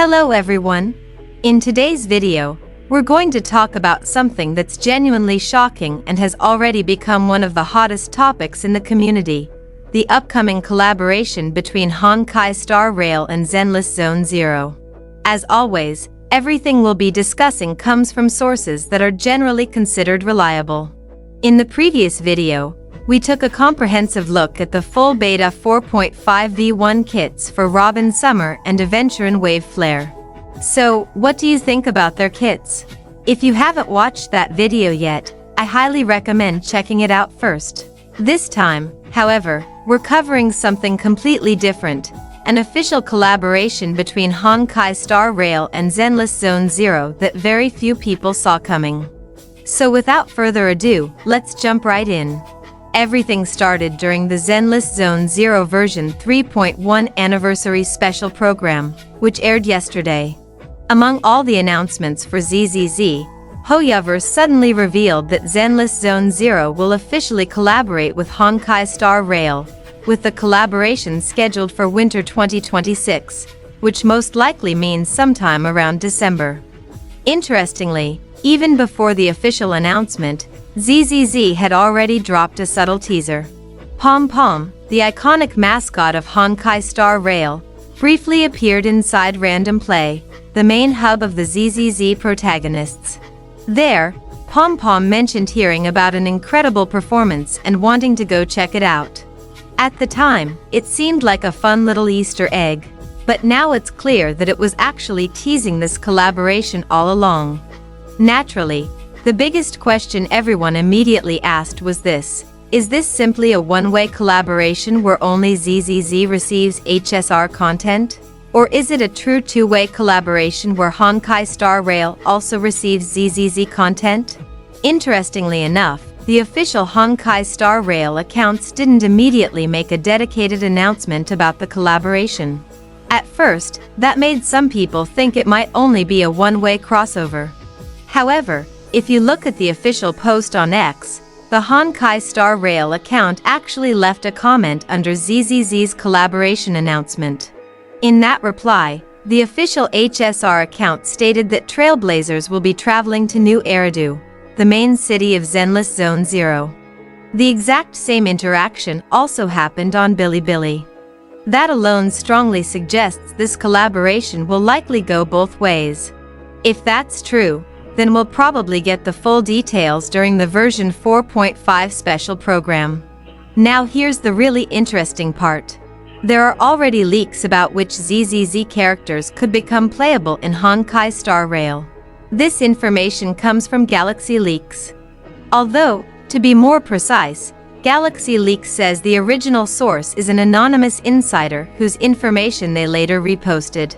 Hello everyone! In today's video, we're going to talk about something that's genuinely shocking and has already become one of the hottest topics in the community: the upcoming collaboration between Honkai Star Rail and Zenless Zone Zero. As always, everything we'll be discussing comes from sources that are generally considered reliable. In the previous video, we took a comprehensive look at the full beta 4.5v1 kits for Robin Summer and Aventurin Wave Flare. So, what do you think about their kits? If you haven't watched that video yet, I highly recommend checking it out first. This time, however, we're covering something completely different: an official collaboration between Honkai Star Rail and Zenless Zone Zero that very few people saw coming. So without further ado, let's jump right in. Everything started during the Zenless Zone Zero version 3.1 anniversary special program, which aired yesterday. Among all the announcements for ZZZ, Hoyoverse suddenly revealed that Zenless Zone Zero will officially collaborate with Honkai Star Rail, with the collaboration scheduled for winter 2026, which most likely means sometime around December. Interestingly, even before the official announcement, ZZZ had already dropped a subtle teaser. Pom Pom, the iconic mascot of Honkai Star Rail, briefly appeared inside Random Play, the main hub of the ZZZ protagonists. There, Pom Pom mentioned hearing about an incredible performance and wanting to go check it out. At the time, it seemed like a fun little Easter egg, but now it's clear that it was actually teasing this collaboration all along. Naturally, the biggest question everyone immediately asked was this: is this simply a one-way collaboration where only ZZZ receives HSR content? Or is it a true two-way collaboration where Honkai Star Rail also receives ZZZ content? Interestingly enough, the official Honkai Star Rail accounts didn't immediately make a dedicated announcement about the collaboration. At first, that made some people think it might only be a one-way crossover. However, if you look at the official post on X, the Honkai Star Rail account actually left a comment under ZZZ's collaboration announcement. In that reply, the official HSR account stated that Trailblazers will be traveling to New Eridu, the main city of Zenless Zone Zero. The exact same interaction also happened on Bilibili. That alone strongly suggests this collaboration will likely go both ways. If that's true, then we'll probably get the full details during the version 4.5 special program. Now here's the really interesting part. There are already leaks about which ZZZ characters could become playable in Honkai Star Rail. This information comes from Galaxy Leaks. Although, to be more precise, Galaxy Leaks says the original source is an anonymous insider whose information they later reposted.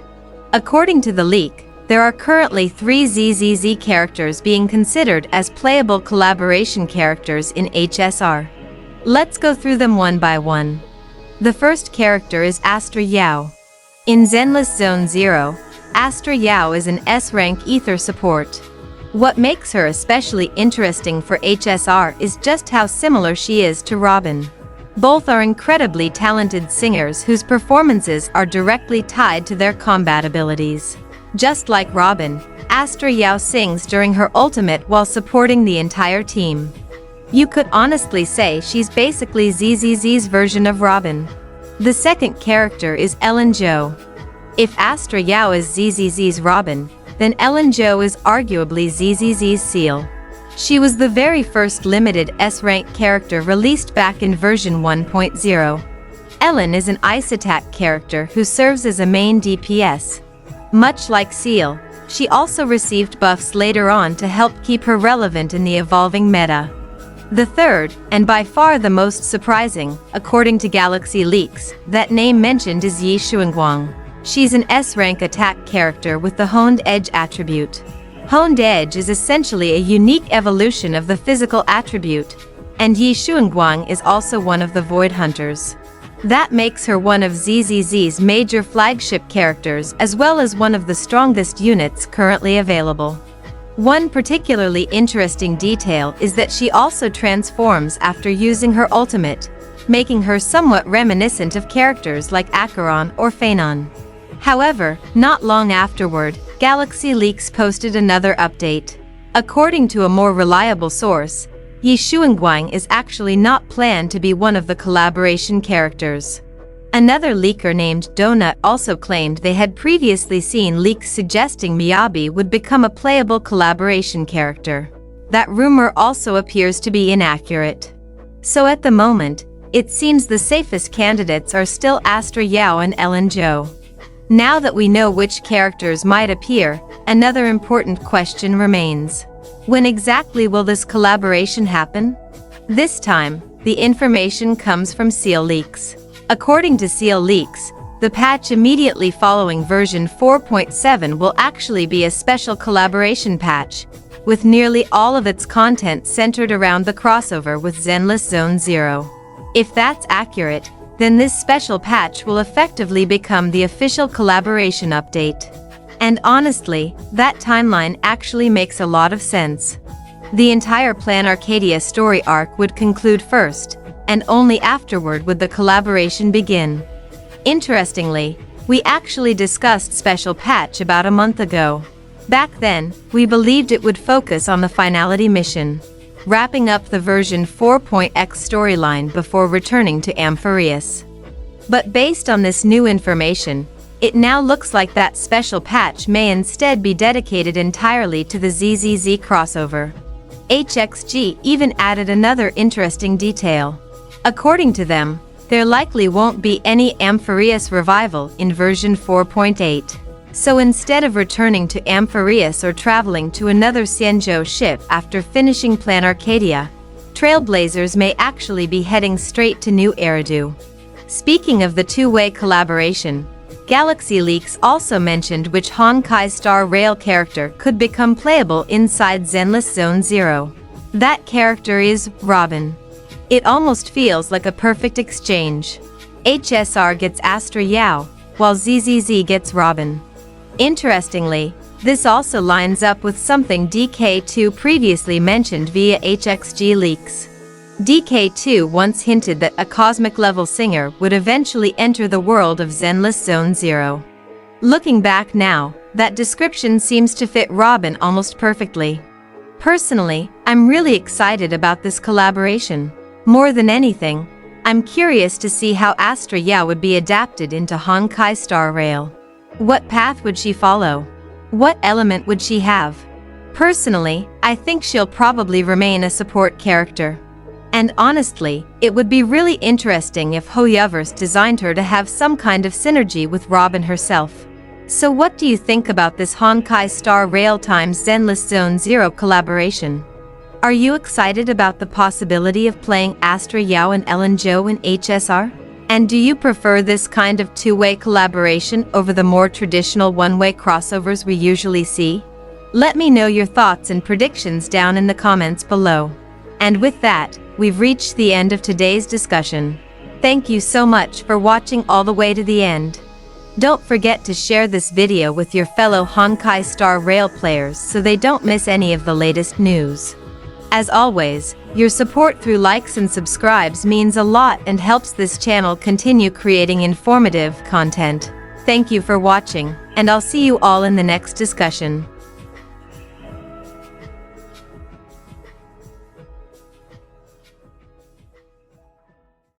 According to the leak, there are currently 3 ZZZ characters being considered as playable collaboration characters in HSR. Let's go through them one by one. The first character is Astra Yao. In Zenless Zone Zero, Astra Yao is an S-rank ether support. What makes her especially interesting for HSR is just how similar she is to Robin. Both are incredibly talented singers whose performances are directly tied to their combat abilities. Just like Robin, Astra Yao sings during her ultimate while supporting the entire team. You could honestly say she's basically ZZZ's version of Robin. The second character is Ellen Jo. If Astra Yao is ZZZ's Robin, then Ellen Jo is arguably ZZZ's Seal. She was the very first limited S-rank character released back in version 1.0. Ellen is an ice attack character who serves as a main DPS. Much like Seal, she also received buffs later on to help keep her relevant in the evolving meta. The third, and by far the most surprising, according to Galaxy Leaks, that name mentioned is yaoguang. She's an S-rank attack character with the Honed Edge attribute. Honed Edge is essentially a unique evolution of the physical attribute, and yaoguang is also one of the Void Hunters. That makes her one of ZZZ's major flagship characters as well as one of the strongest units currently available. One particularly interesting detail is that she also transforms after using her ultimate, making her somewhat reminiscent of characters like Acheron or Phanon. However, not long afterward, Galaxy Leaks posted another update. According to a more reliable source, yaoguang is actually not planned to be one of the collaboration characters. Another leaker named Donut also claimed they had previously seen leaks suggesting Miyabi would become a playable collaboration character. That rumor also appears to be inaccurate. So at the moment, it seems the safest candidates are still Astra Yao and Ellen Jo. Now that we know which characters might appear, another important question remains. When exactly will this collaboration happen? This time, the information comes from Seal Leaks. According to Seal Leaks, the patch immediately following version 4.7 will actually be a special collaboration patch, with nearly all of its content centered around the crossover with Zenless Zone Zero. If that's accurate, then this special patch will effectively become the official collaboration update. And honestly, that timeline actually makes a lot of sense. The entire Plan Arcadia story arc would conclude first, and only afterward would the collaboration begin. Interestingly, we actually discussed Special Patch about a month ago. Back then, we believed it would focus on the finality mission, wrapping up the version 4.x storyline before returning to Amphireus. But based on this new information, it now looks like that Special Patch may instead be dedicated entirely to the ZZZ crossover. HXG even added another interesting detail. According to them, there likely won't be any Amphireus revival in version 4.8. So instead of returning to Amphireus or traveling to another Xianzhou ship after finishing Plan Arcadia, Trailblazers may actually be heading straight to New Eridu. Speaking of the two-way collaboration, Galaxy Leaks also mentioned which Honkai Star Rail character could become playable inside Zenless Zone Zero. That character is Robin. It almost feels like a perfect exchange. HSR gets Astra Yao, while ZZZ gets Robin. Interestingly, this also lines up with something DK2 previously mentioned via HXG Leaks. DK2 once hinted that a cosmic-level singer would eventually enter the world of Zenless Zone Zero. Looking back now, that description seems to fit Robin almost perfectly. Personally, I'm really excited about this collaboration. More than anything, I'm curious to see how Astra Yao would be adapted into Honkai Star Rail. What path would she follow? What element would she have? Personally, I think she'll probably remain a support character. And honestly, it would be really interesting if Hoyoverse designed her to have some kind of synergy with Robin herself. So what do you think about this Honkai Star Rail x Zenless Zone Zero collaboration? Are you excited about the possibility of playing Astra Yao and Ellen Jo in HSR? And do you prefer this kind of two-way collaboration over the more traditional one-way crossovers we usually see? Let me know your thoughts and predictions down in the comments below. And with that, we've reached the end of today's discussion. Thank you so much for watching all the way to the end. Don't forget to share this video with your fellow Honkai Star Rail players so they don't miss any of the latest news. As always, your support through likes and subscribes means a lot and helps this channel continue creating informative content. Thank you for watching, and I'll see you all in the next discussion.